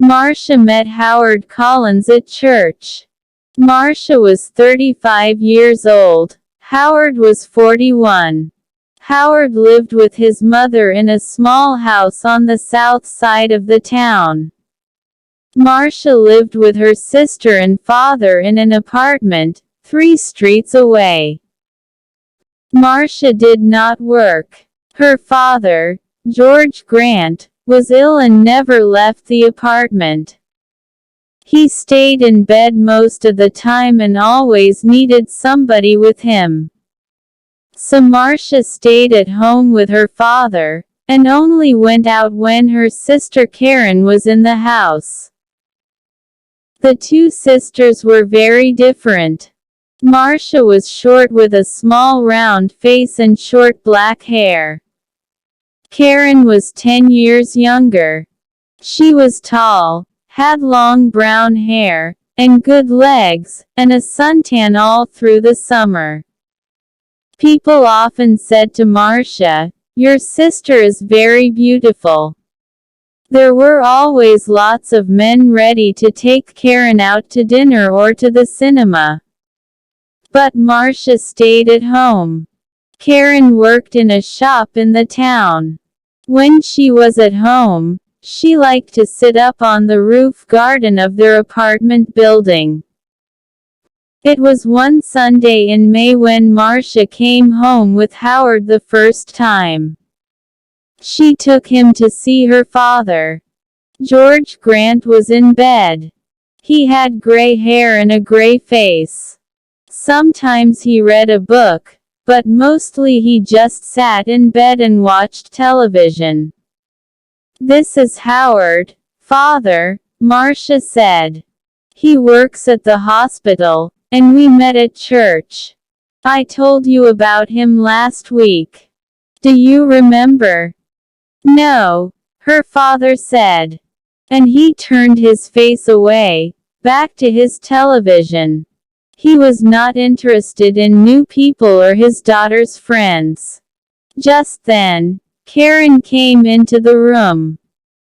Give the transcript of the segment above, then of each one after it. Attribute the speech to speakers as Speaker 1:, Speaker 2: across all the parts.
Speaker 1: Marcia met Howard Collins at church. Marcia was 35 years old. Howard was 41. Howard lived with his mother in a small house on the south side of the town. Marcia lived with her sister and father in an apartment 3 streets away. Marcia did not work. Her father, George Grant, was ill and never left the apartment. He stayed in bed most of the time and always needed somebody with him. So Marcia stayed at home with her father, and only went out when her sister Karen was in the house. The 2 sisters were very different. Marcia was short with a small round face and short black hair. Karen was 10 years younger. She was tall, had long brown hair, and good legs, and a suntan all through the summer. People often said to Marcia, "Your sister is very beautiful." There were always lots of men ready to take Karen out to dinner or to the cinema. But Marcia stayed at home. Karen worked in a shop in the town. When she was at home, she liked to sit up on the roof garden of their apartment building. It was one Sunday in May when Marcia came home with Howard the first time. She took him to see her father. George Grant was in bed. He had gray hair and a gray face. Sometimes he read a book, but mostly he just sat in bed and watched television. "This is Howard, Father," Marcia said. "He works at the hospital, and we met at church. I told you about him last week. Do you remember?" "No," her father said. And he turned his face away, back to his television. He was not interested in new people or his daughter's friends. Just then, Karen came into the room.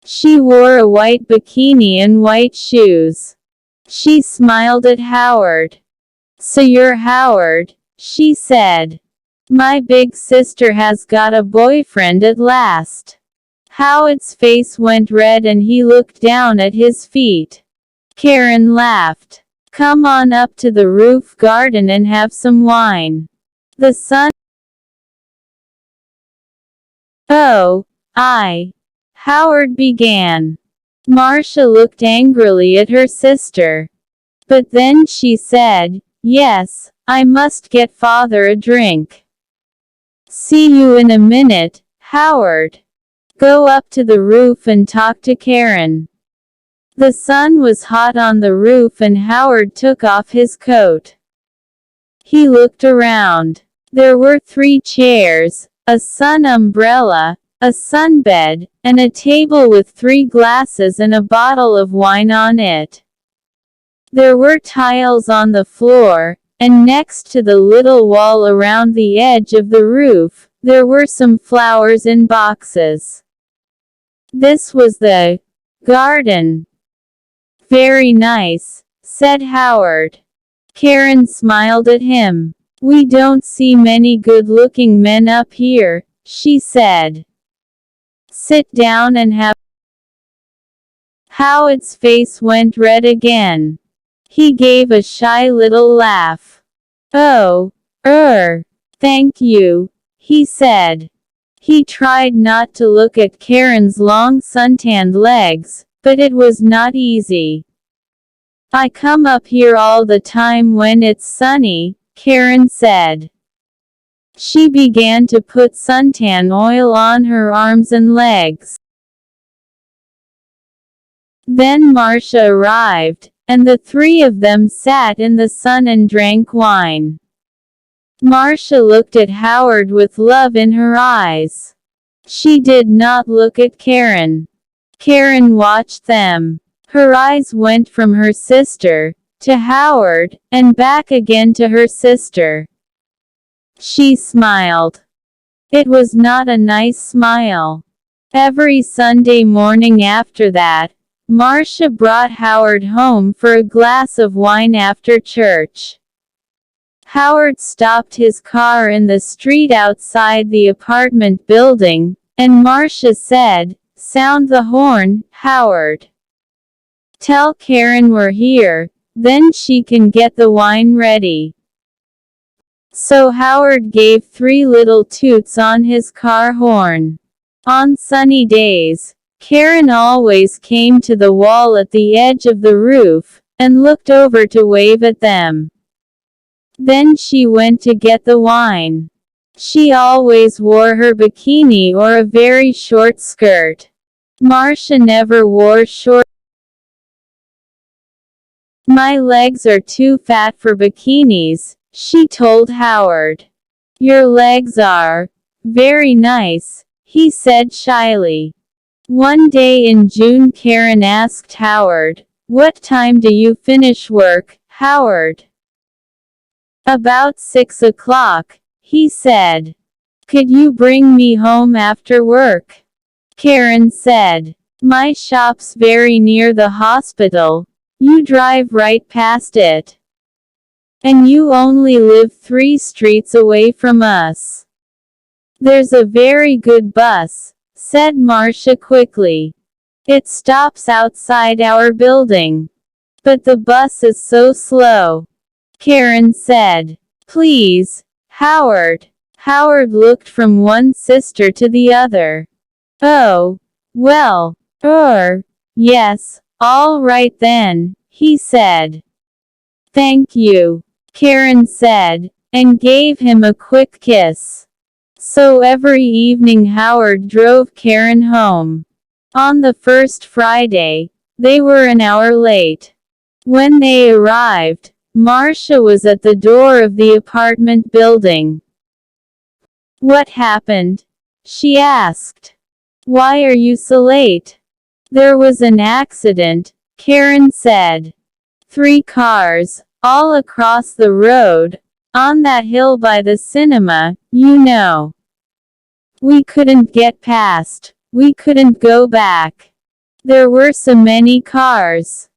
Speaker 1: She wore a white bikini and white shoes. She smiled at Howard. "So you're Howard," she said. "My big sister has got a boyfriend at last." Howard's face went red and he looked down at his feet. Karen laughed. "Come on up to the roof garden and have some wine. The sun—" "Oh, Howard began. Marcia looked angrily at her sister. But then she said, "Yes, I must get father a drink." "See you in a minute, Howard. Go up to the roof and talk to Karen." The sun was hot on the roof and Howard took off his coat. He looked around. There were 3 chairs, a sun umbrella, a sunbed, and a table with 3 glasses and a bottle of wine on it. There were tiles on the floor, and next to the little wall around the edge of the roof, there were some flowers in boxes. This was the garden. "Very nice," said Howard. Karen smiled at him. "We don't see many good-looking men up here," she said. "Sit down and have—" Howard's face went red again. He gave a shy little laugh. "Oh, thank you," he said. He tried not to look at Karen's long suntanned legs, but it was not easy. "I come up here all the time when it's sunny," Karen said. She began to put suntan oil on her arms and legs. Then Marcia arrived, and the 3 of them sat in the sun and drank wine. Marcia looked at Howard with love in her eyes. She did not look at Karen. Karen watched them. Her eyes went from her sister, to Howard, and back again to her sister. She smiled. It was not a nice smile. Every Sunday morning after that, Marcia brought Howard home for a glass of wine after church. Howard stopped his car in the street outside the apartment building, and Marcia said, "Sound the horn, Howard. Tell Karen we're here, then she can get the wine ready." So Howard gave 3 little toots on his car horn. On sunny days, Karen always came to the wall at the edge of the roof, and looked over to wave at them. Then she went to get the wine. She always wore her bikini or a very short skirt. Marcia never wore short. "My legs are too fat for bikinis," she told Howard. "Your legs are very nice," he said shyly. One day in June, Karen asked Howard, "What time do you finish work, Howard?" "About 6 o'clock, he said. "Could you bring me home after work?" Karen said. "My shop's very near the hospital. You drive right past it. And you only live 3 streets away from us." "There's a very good bus," said Marcia quickly. "It stops outside our building. But the bus is so slow." Karen said. "Please, Howard." Howard looked from one sister to the other. "Oh, well, yes, all right then," he said. "Thank you," Karen said, and gave him a quick kiss. So every evening Howard drove Karen home. On the first Friday, they were an hour late. When they arrived, Marcia was at the door of the apartment building. "What happened?" she asked. "Why are you so late?" "There was an accident," Karen said. 3 cars, all across the road, on that hill by the cinema, you know. We couldn't get past. We couldn't go back. There were so many cars.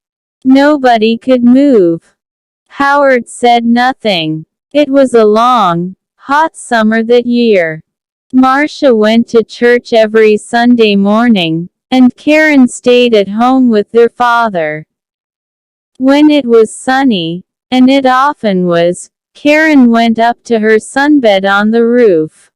Speaker 1: Nobody could move." Howard said nothing. It was a long, hot summer that year. Marcia went to church every Sunday morning, and Karen stayed at home with their father. When it was sunny, and it often was, Karen went up to her sunbed on the roof.